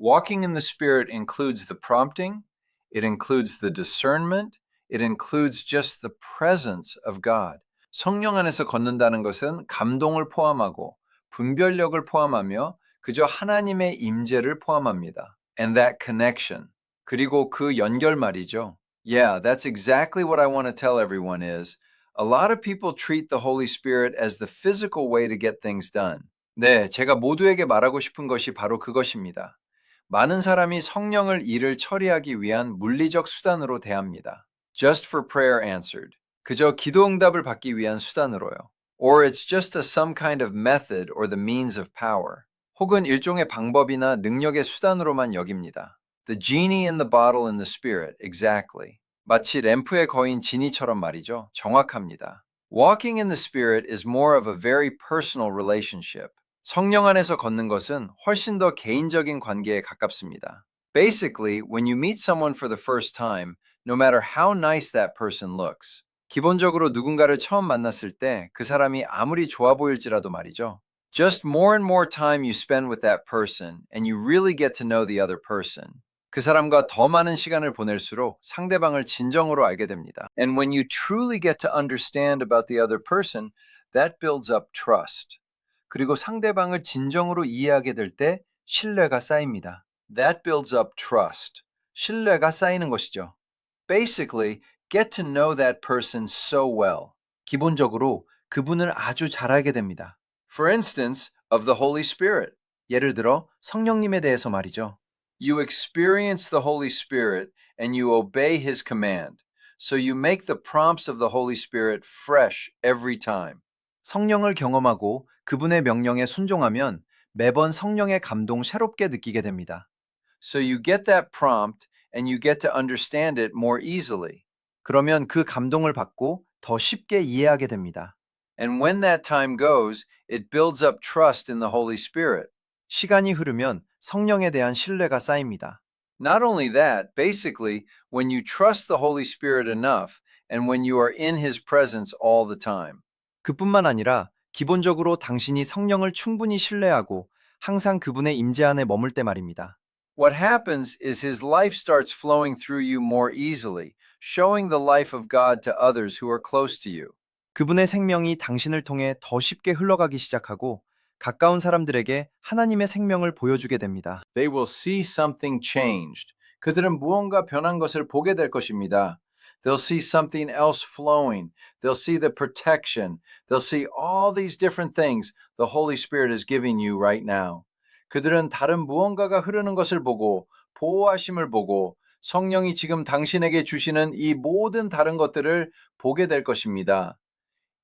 Walking in the Spirit includes the prompting, it includes the discernment, it includes just the presence of God. 성령 안에서 걷는다는 것은 감동을 포함하고 분별력을 포함하며 그저 하나님의 임재를 포함합니다. And that connection. 그리고 그 연결 말이죠. Yeah, that's exactly what I want to tell everyone is a lot of people treat the Holy Spirit as the physical way to get things done. 네, 제가 모두에게 말하고 싶은 것이 바로 그것입니다. 많은 사람이 성령을 일을 처리하기 위한 물리적 수단으로 대합니다. Just for prayer answered. 그저 기도 응답을 받기 위한 수단으로요. Or it's just some kind of method or the means of power. 혹은 일종의 방법이나 능력의 수단으로만 여깁니다. The genie in the bottle in the spirit, exactly. 마치 램프의 거인 지니처럼 말이죠. 정확합니다. Walking in the spirit is more of a very personal relationship. 성령 안에서 걷는 것은 훨씬 더 개인적인 관계에 가깝습니다. Basically, when you meet someone for the first time, no matter how nice that person looks, 기본적으로 누군가를 처음 만났을 때 그 사람이 아무리 좋아 보일지라도 말이죠. Just more and more time you spend with that person and you really get to know the other person. 그 사람과 더 많은 시간을 보낼수록 상대방을 진정으로 알게 됩니다. And when you truly get to understand about the other person, that builds up trust. 그리고 상대방을 진정으로 이해하게 될 때 신뢰가 쌓입니다. That builds up trust. 신뢰가 쌓이는 것이죠. Basically, get to know that person so well. 기본적으로 그분을 아주 잘 알게 됩니다. For instance, of the Holy Spirit. 예를 들어 성령님에 대해서 말이죠. You experience the Holy Spirit and you obey His command. So you make the prompts of the Holy Spirit fresh every time. 성령을 경험하고 그분의 명령에 순종하면 매번 성령의 감동 새롭게 느끼게 됩니다. So you get that prompt and you get to understand it more easily. 그러면 그 감동을 받고 더 쉽게 이해하게 됩니다. And when that time goes, it builds up trust in the Holy Spirit. 시간이 흐르면 성령에 대한 신뢰가 쌓입니다. Not only that, basically, when you trust the Holy Spirit enough and when you are in His presence all the time. 그뿐만 아니라 기본적으로 당신이 성령을 충분히 신뢰하고 항상 그분의 임재 안에 머물 때 말입니다. What happens is His life starts flowing through you more easily, showing the life of God to others who are close to you. 그분의 생명이 당신을 통해 더 쉽게 흘러가기 시작하고 가까운 사람들에게 하나님의 생명을 보여주게 됩니다. They will see something changed. 그들은 무언가 변한 것을 보게 될 것입니다. They'll see something else flowing. They'll see the protection. They'll see all these different things the Holy Spirit is giving you right now. 그들은 다른 무언가가 흐르는 것을 보고 보호하심을 보고 성령이 지금 당신에게 주시는 이 모든 다른 것들을 보게 될 것입니다.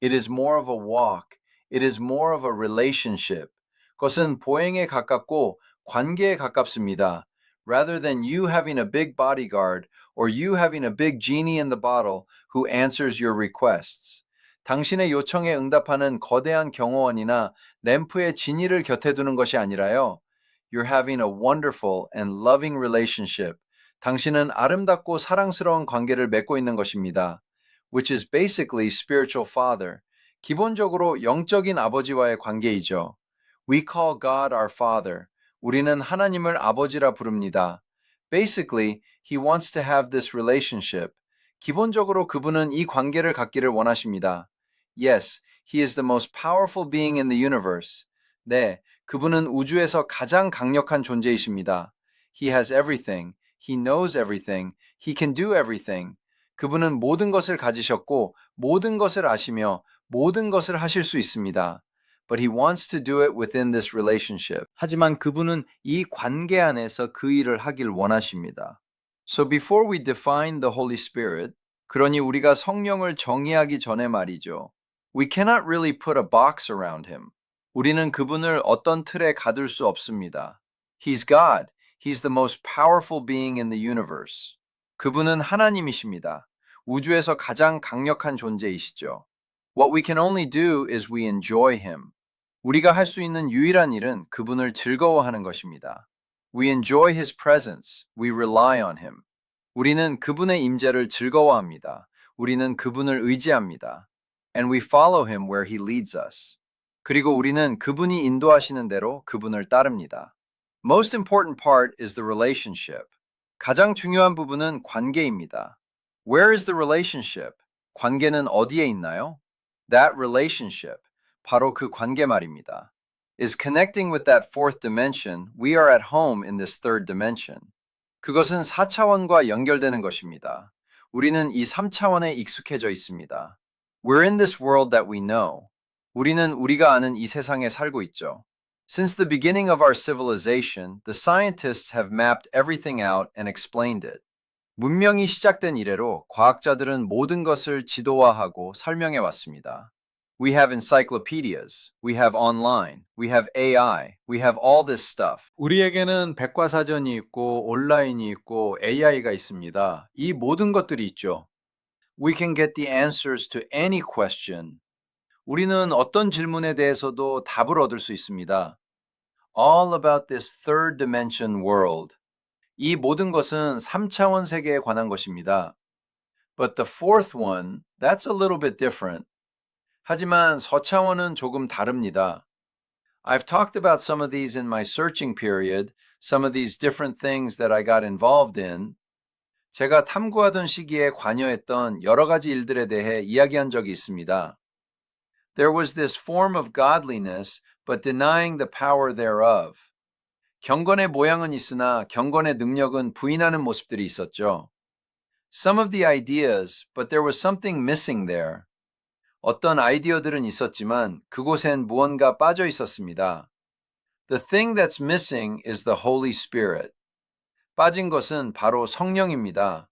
It is more of a walk. It is more of a relationship. 그것은 보행에 가깝고 관계에 가깝습니다. Rather than you having a big bodyguard or you having a big genie in the bottle who answers your requests. 당신의 요청에 응답하는 거대한 경호원이나 램프의 지니를 곁에 두는 것이 아니라요. You're having a wonderful and loving relationship. 당신은 아름답고 사랑스러운 관계를 맺고 있는 것입니다. Which is basically spiritual father. 기본적으로 영적인 아버지와의 관계이죠. We call God our Father. 우리는 하나님을 아버지라 부릅니다. Basically, He wants to have this relationship. 기본적으로 그분은 이 관계를 갖기를 원하십니다. Yes, He is the most powerful being in the universe. 네, 그분은 우주에서 가장 강력한 존재이십니다. He has everything. He knows everything. He can do everything. 그분은 모든 것을 가지셨고 모든 것을 아시며 모든 것을 하실 수 있습니다. But he wants to do it within this relationship. 하지만 그분은 이 관계 안에서 그 일을 하길 원하십니다. So before we define the Holy Spirit, 그러니 우리가 성령을 정의하기 전에 말이죠. We cannot really put a box around him. 우리는 그분을 어떤 틀에 가둘 수 없습니다. He's God. He's the most powerful being in the universe. 그분은 하나님이십니다. 우주에서 가장 강력한 존재이시죠. What we can only do is we enjoy him. 우리가 할 수 있는 유일한 일은 그분을 즐거워하는 것입니다. We enjoy his presence. We rely on him. 우리는 그분의 임재를 즐거워합니다. 우리는 그분을 의지합니다. And we follow him where he leads us. 그리고 우리는 그분이 인도하시는 대로 그분을 따릅니다. Most important part is the relationship. 가장 중요한 부분은 관계입니다. Where is the relationship? 관계는 어디에 있나요? That relationship, 바로 그 관계 말입니다. Is connecting with that fourth dimension, we are at home in this third dimension. 그것은 4차원과 연결되는 것입니다. 우리는 이 3차원에 익숙해져 있습니다. We're in this world that we know. 우리는 우리가 아는 이 세상에 살고 있죠. Since the beginning of our civilization, the scientists have mapped everything out and explained it. 문명이 시작된 이래로 과학자들은 모든 것을 지도화하고 설명해 왔습니다. We have encyclopedias, we have online, we have AI, we have all this stuff. 우리에게는 백과사전이 있고 온라인이 있고 AI가 있습니다. 이 모든 것들이 있죠. We can get the answers to any question. 우리는 어떤 질문에 대해서도 답을 얻을 수 있습니다. All about this third dimension world. 이 모든 것은 3차원 세계에 관한 것입니다. But the fourth one, that's a little bit different. 하지만 서차원은 조금 다릅니다. I've talked about some of these in my searching period, some of these different things that I got involved in. 제가 탐구하던 시기에 관여했던 여러 가지 일들에 대해 이야기한 적이 있습니다. There was this form of godliness, but denying the power thereof. 경건의 모양은 있으나 경건의 능력은 부인하는 모습들이 있었죠. Some of the ideas, but there was something missing there. 어떤 아이디어들은 있었지만 그곳엔 무언가 빠져 있었습니다. The thing that's missing is the Holy Spirit. 빠진 것은 바로 성령입니다.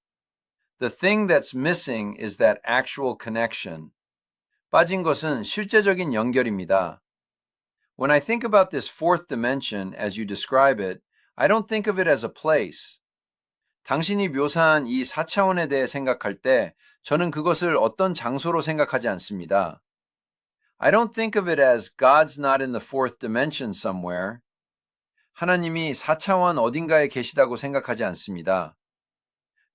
The thing that's missing is that actual connection. 빠진 것은 실제적인 연결입니다. When I think about this fourth dimension as you describe it, I don't think of it as a place. 당신이 묘사한 이 4차원에 대해 생각할 때 저는 그것을 어떤 장소로 생각하지 않습니다. I don't think of it as God's not in the fourth dimension somewhere. 하나님이 4차원 어딘가에 계시다고 생각하지 않습니다.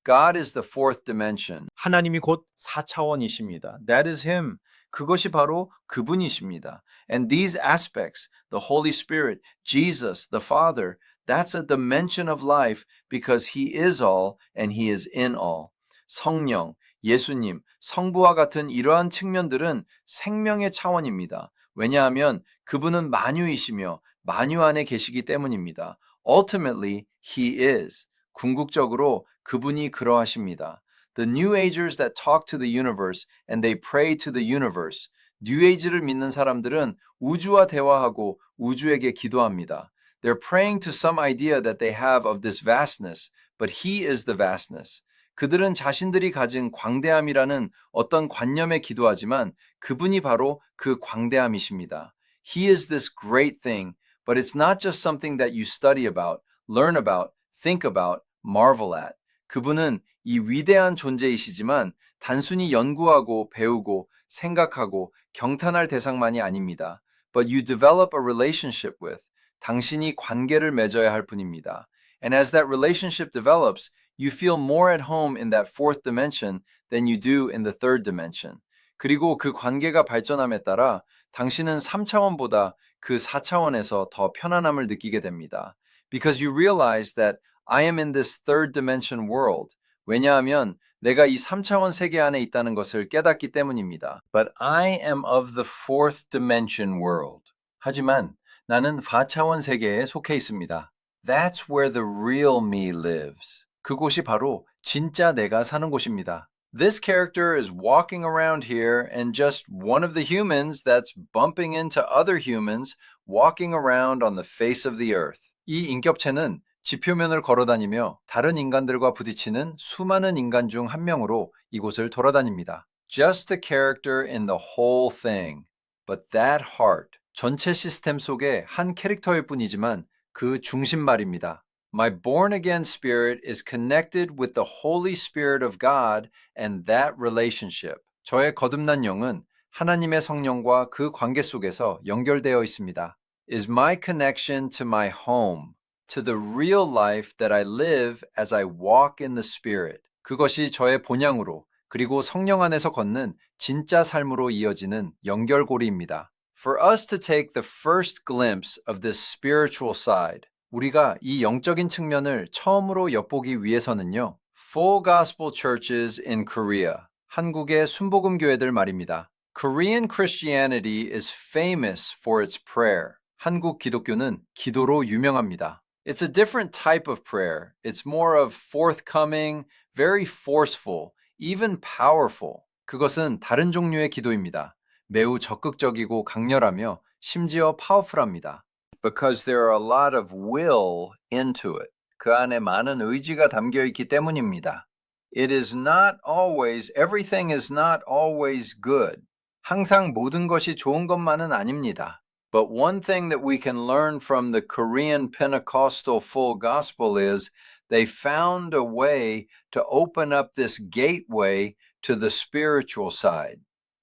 God is the fourth dimension. 하나님이 곧 4차원이십니다. That is Him. 그것이 바로 그분이십니다. And these aspects, the Holy Spirit, Jesus, the Father, that's a dimension of life because He is all and He is in all. 성령, 예수님, 성부와 같은 이러한 측면들은 생명의 차원입니다. 왜냐하면 그분은 만유이시며 만유 안에 계시기 때문입니다. Ultimately, He is. 궁극적으로 그분이 그러하십니다. The New Agers that talk to the universe and they pray to the universe. New Age를 믿는 사람들은 우주와 대화하고 우주에게 기도합니다. They're praying to some idea that they have of this vastness, but He is the vastness. 그들은 자신들이 가진 광대함이라는 어떤 관념에 기도하지만 그분이 바로 그 광대함이십니다. He is this great thing, but it's not just something that you study about, learn about, think about, marvel at. 그분은 이 위대한 존재이시지만 단순히 연구하고 배우고 생각하고 경탄할 대상만이 아닙니다. But you develop a relationship with. 당신이 관계를 맺어야 할 분입니다. And as that relationship develops, you feel more at home in that fourth dimension than you do in the third dimension. 그리고 그 관계가 발전함에 따라 당신은 3차원보다 그 4차원에서 더 편안함을 느끼게 됩니다. Because you realize that I am in this third dimension world. 왜냐하면 내가 이 3차원 세계 안에 있다는 것을 깨닫기 때문입니다. But I am of the fourth dimension world. 하지만 나는 4차원 세계에 속해 있습니다. That's where the real me lives. 그곳이 바로 진짜 내가 사는 곳입니다. This character is walking around here and just one of the humans that's bumping into other humans walking around on the face of the earth. 이 인격체는 지표면을 걸어다니며 다른 인간들과 부딪히는 수많은 인간 중 한 명으로 이곳을 돌아다닙니다. Just a character in the whole thing. But that heart. 전체 시스템 속의 한 캐릭터일 뿐이지만 그 중심 말입니다. My born again spirit is connected with the Holy Spirit of God and that relationship. 저의 거듭난 영은 하나님의 성령과 그 관계 속에서 연결되어 있습니다. Is my connection to my home, to the real life that I live as I walk in the Spirit. 그것이 저의 본향으로 그리고 성령 안에서 걷는 진짜 삶으로 이어지는 연결고리입니다. For us to take the first glimpse of this spiritual side, 우리가 이 영적인 측면을 처음으로 엿보기 위해서는요. Full Gospel Churches in Korea, 한국의 순복음 교회들 말입니다. Korean Christianity is famous for its prayer. 한국 기독교는 기도로 유명합니다. It's a different type of prayer. It's more of forthcoming, very forceful, even powerful. 그것은 다른 종류의 기도입니다. 매우 적극적이고 강렬하며 심지어 파워풀합니다. Because there are a lot of will into it. 그 안에 많은 의지가 담겨 있기 때문입니다. It is not always, everything is not always good. 항상 모든 것이 좋은 것만은 아닙니다. But one thing that we can learn from the Korean Pentecostal Full Gospel is they found a way to open up this gateway to the spiritual side.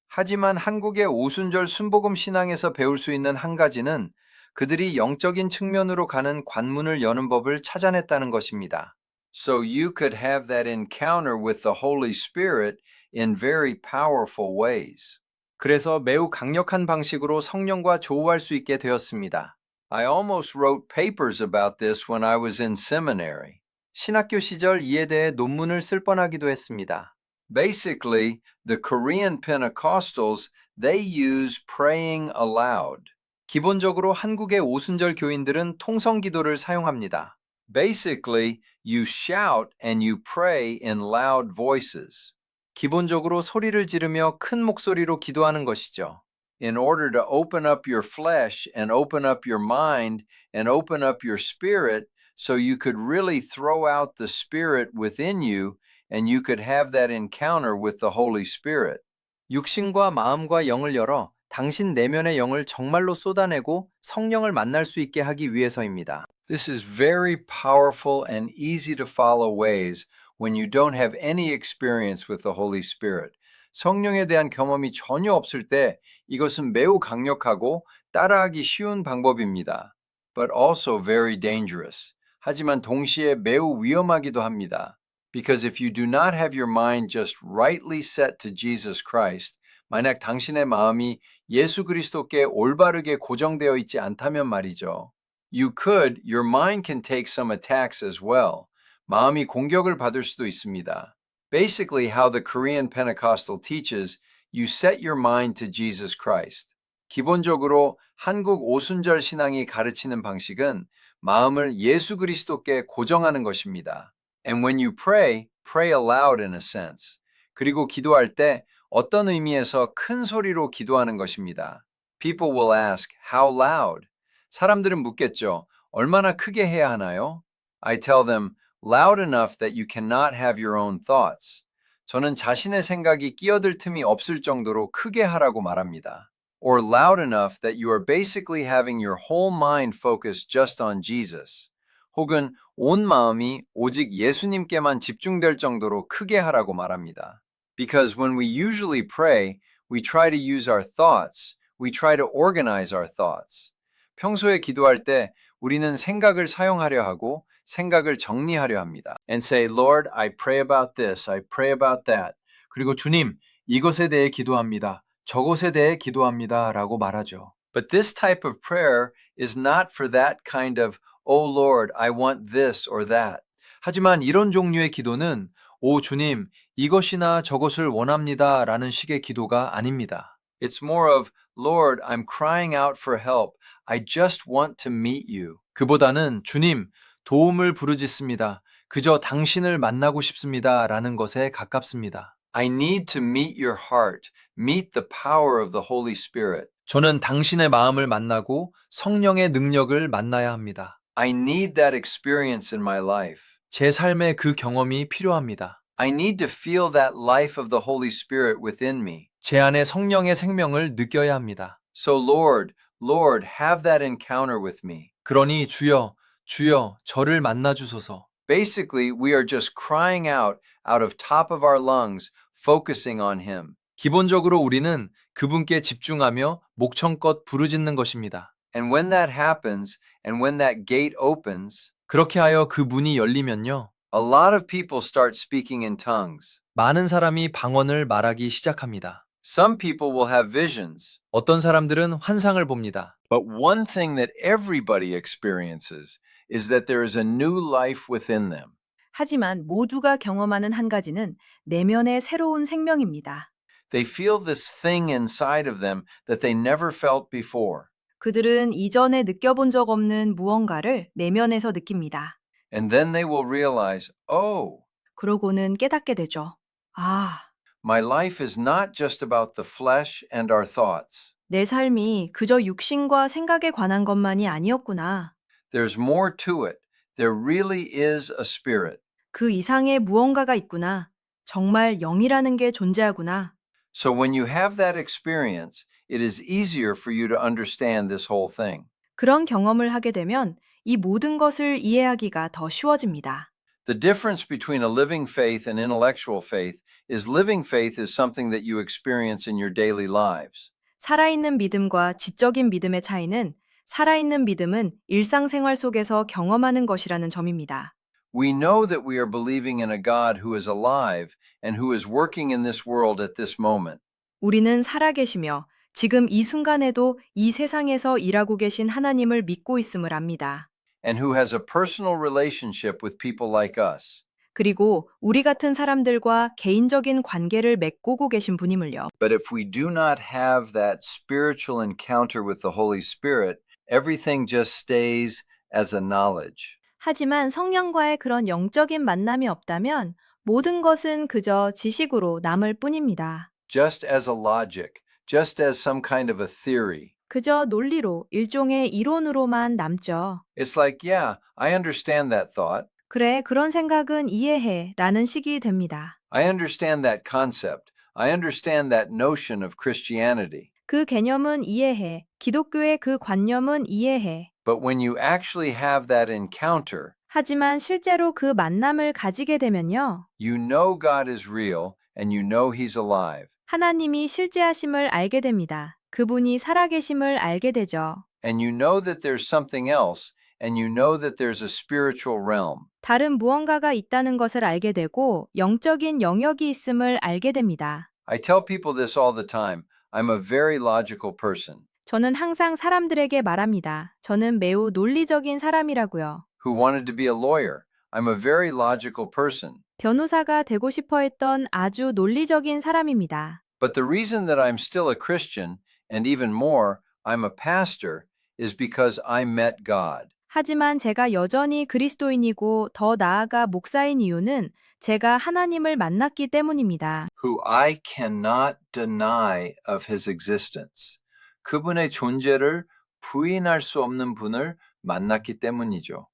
하지만 한국의 오순절 순복음 신앙에서 배울 수 있는 한 가지는 그들이 영적인 측면으로 가는 관문을 여는 법을 찾아냈다는 것입니다. So you could have that encounter with the Holy Spirit in very powerful ways. 그래서 매우 강력한 방식으로 성령과 조우할 수 있게 되었습니다. I almost wrote papers about this when I was in seminary. 신학교 시절 이에 대해 논문을 쓸 뻔하기도 했습니다. Basically, the Korean Pentecostals, they use praying aloud. 기본적으로 한국의 오순절 교인들은 통성 기도를 사용합니다. Basically, you shout and you pray in loud voices. 기본적으로 소리를 지르며 큰 목소리로 기도하는 것이죠. In order to open up your flesh and open up your mind and open up your spirit so you could really throw out the spirit within you and you could have that encounter with the Holy Spirit. 육신과 마음과 영을 열어 당신 내면의 영을 정말로 쏟아내고 성령을 만날 수 있게 하기 위해서입니다. This is very powerful and easy to follow ways when you don't have any experience with the Holy Spirit. 성령에 대한 경험이 전혀 없을 때 이것은 매우 강력하고 따라하기 쉬운 방법입니다. But also very dangerous. 하지만 동시에 매우 위험하기도 합니다. Because if you do not have your mind just rightly set to Jesus Christ, 만약 당신의 마음이 예수 그리스도께 올바르게 고정되어 있지 않다면 말이죠. Your mind can take some attacks as well. 마음이 공격을 받을 수도 있습니다. Basically, how the Korean Pentecostal teaches, you set your mind to Jesus Christ. 기본적으로 한국 오순절 신앙이 가르치는 방식은 마음을 예수 그리스도께 고정하는 것입니다. And when you pray, pray aloud in a sense. 그리고 기도할 때 어떤 의미에서 큰 소리로 기도하는 것입니다. People will ask, how loud? 사람들은 묻겠죠. 얼마나 크게 해야 하나요? I tell them, loud enough that you cannot have your own thoughts. 저는 자신의 생각이 끼어들 틈이 없을 정도로 크게 하라고 말합니다. Or loud enough that you are basically having your whole mind focused just on Jesus. 혹은 온 마음이 오직 예수님께만 집중될 정도로 크게 하라고 말합니다. Because when we usually pray, we try to use our thoughts. We try to organize our thoughts. 평소에 기도할 때 우리는 생각을 사용하려 하고 생각을 정리하려 합니다. And say, Lord, I pray about this. I pray about that. 그리고 주님, 이것에 대해 기도합니다. 저것에 대해 기도합니다. 라고 말하죠. But this type of prayer is not for that kind of, oh Lord, I want this or that. 하지만 이런 종류의 기도는 오 주님, 이것이나 저것을 원합니다. 라는 식의 기도가 아닙니다. It's more of, Lord, I'm crying out for help. I just want to meet you. 그보다는 주님, 도움을 부르짖습니다. 그저 당신을 만나고 싶습니다. 라는 것에 가깝습니다. I need to meet your heart, meet the power of the Holy Spirit. 저는 당신의 마음을 만나고 성령의 능력을 만나야 합니다. I need that experience in my life. 제 삶에 그 경험이 필요합니다. I need to feel that life of the Holy Spirit within me. 제 안에 성령의 생명을 느껴야 합니다. So Lord, Lord, have that encounter with me. 그러니 주여, 주여, 저를 만나 주소서. Basically, we are just crying out of top of our lungs, focusing on Him. 기본적으로 우리는 그분께 집중하며 목청껏 부르짖는 것입니다. And when that happens, and when that gate opens, 그렇게 하여 그 문이 열리면요. A lot of people start speaking in tongues. 많은 사람이 방언을 말하기 시작합니다. Some people will have visions. 어떤 사람들은 환상을 봅니다. But one thing that everybody experiences is that there is a new life within them. 하지만 모두가 경험하는 한 가지는 내면의 새로운 생명입니다. They feel this thing inside of them that they never felt before. 그들은 이전에 느껴본 적 없는 무언가를 내면에서 느낍니다. And then they will realize, oh, 그러고는 깨닫게 되죠. 아, my life is not just about the flesh and our thoughts. 내 삶이 그저 육신과 생각에 관한 것만이 아니었구나. There's more to it. There really is a spirit. 그 이상의 무언가가 있구나. 정말 영이라는 게 존재하구나. So when you have that experience, it is easier for you to understand this whole thing. 그런 경험을 하게 되면 이 모든 것을 이해하기가 더 쉬워집니다. The difference between a living faith and intellectual faith is living faith is something that you experience in your daily lives. 살아있는 믿음과 지적인 믿음의 차이는 살아있는 믿음은 일상생활 속에서 경험하는 것이라는 점입니다. We know that we are believing in a God who is alive and who is working in this world at this moment. 우리는 살아계시며 지금 이 순간에도 이 세상에서 일하고 계신 하나님을 믿고 있음을 압니다. And who has a personal relationship with people like us. 그리고 우리 같은 사람들과 개인적인 관계를 맺고 계신 분임을요. But if we do not have that spiritual encounter with the Holy Spirit, everything just stays as a knowledge. 하지만 성령과의 그런 영적인 만남이 없다면 모든 것은 그저 지식으로 남을 뿐입니다. Just as a logic, just as some kind of a theory. 그저 논리로, 일종의 이론으로만 남죠. It's like, yeah, I understand that thought. 그래, 그런 생각은 이해해 라는 식이 됩니다. I understand that concept. I understand that notion of Christianity. 그 개념은 이해해. 기독교의 그 관념은 이해해. But when you actually have that encounter, 하지만 실제로 그 만남을 가지게 되면요. you know God is real and you know He's alive. 하나님이 실제하심을 알게 됩니다. 그분이 살아계심을 알게 되죠. And you know that there's something else and you know that there's a spiritual realm. 다른 무언가가 있다는 것을 알게 되고 영적인 영역이 있음을 알게 됩니다. I tell people this all the time. I'm a very logical person 저는 항상 사람들에게 말합니다. 저는 매우 논리적인 사람이라고요. who wanted to be a lawyer. I'm a very logical person. 변호사가 되고 싶어 했던 아주 논리적인 사람입니다. But the reason that I'm still a Christian, and even more, I'm a pastor, is because I met God. 하지만 제가 여전히 그리스도인이고 더 나아가 목사인 이유는 제가 하나님을 만났기 때문입니다. Who I cannot deny of His existence. 그분의 존재를 부인할 수 없는 분을 만났기 때문이죠.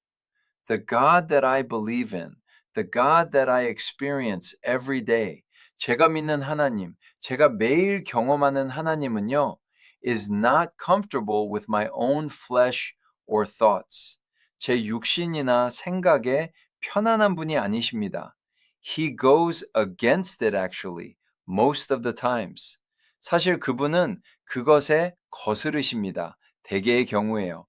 The God that I believe in, the God that I experience every day, 제가 믿는 하나님, 제가 매일 경험하는 하나님은요, is not comfortable with my own flesh or thoughts. 제 육신이나 생각에 편안한 분이 아니십니다. He goes against it actually, most of the times. 사실 그분은 그것에 거스르십니다. 대개의 경우에요.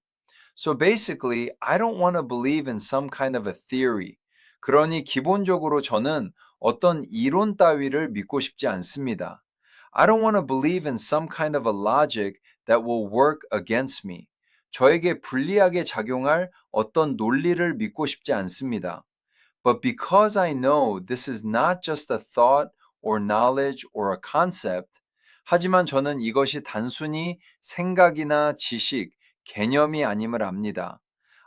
So basically, I don't want to believe in some kind of a theory. 그러니 기본적으로 저는 어떤 이론 따위를 믿고 싶지 않습니다. I don't want to believe in some kind of a logic that will work against me. 저에게 불리하게 작용할 어떤 논리를 믿고 싶지 않습니다. But because I know this is not just a thought or knowledge or a concept, 하지만 저는 이것이 단순히 생각이나 지식, 개념이 아님을 압니다.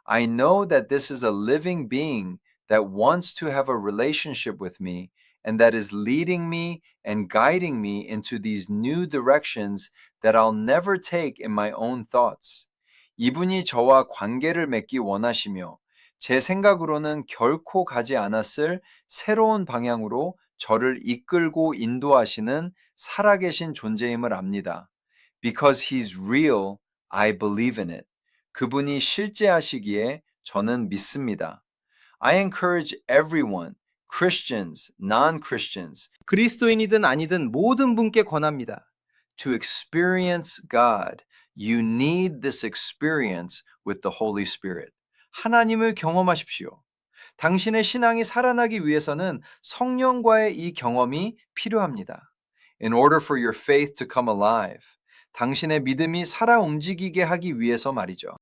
I know that this is a living being that wants to have a relationship with me and that is leading me and guiding me into these new directions that I'll never take in my own thoughts. 이분이 저와 관계를 맺기 원하시며 제 생각으로는 결코 가지 않았을 새로운 방향으로 저를 이끌고 인도하시는 살아계신 존재임을 압니다. Because he's real, I believe in it. 그분이 실제하시기에 저는 믿습니다. I encourage everyone, Christians, non-Christians, 그리스도인이든 아니든 모든 분께 권합니다. to experience God. You need this experience with the Holy Spirit. 하나님을 경험하십시오. 당신의 신앙이 살아나기 위해서는 성령과의 이 경험이 필요합니다. In order for your faith to come alive. 당신의 믿음이 살아 움직이게 하기 위해서 말이죠.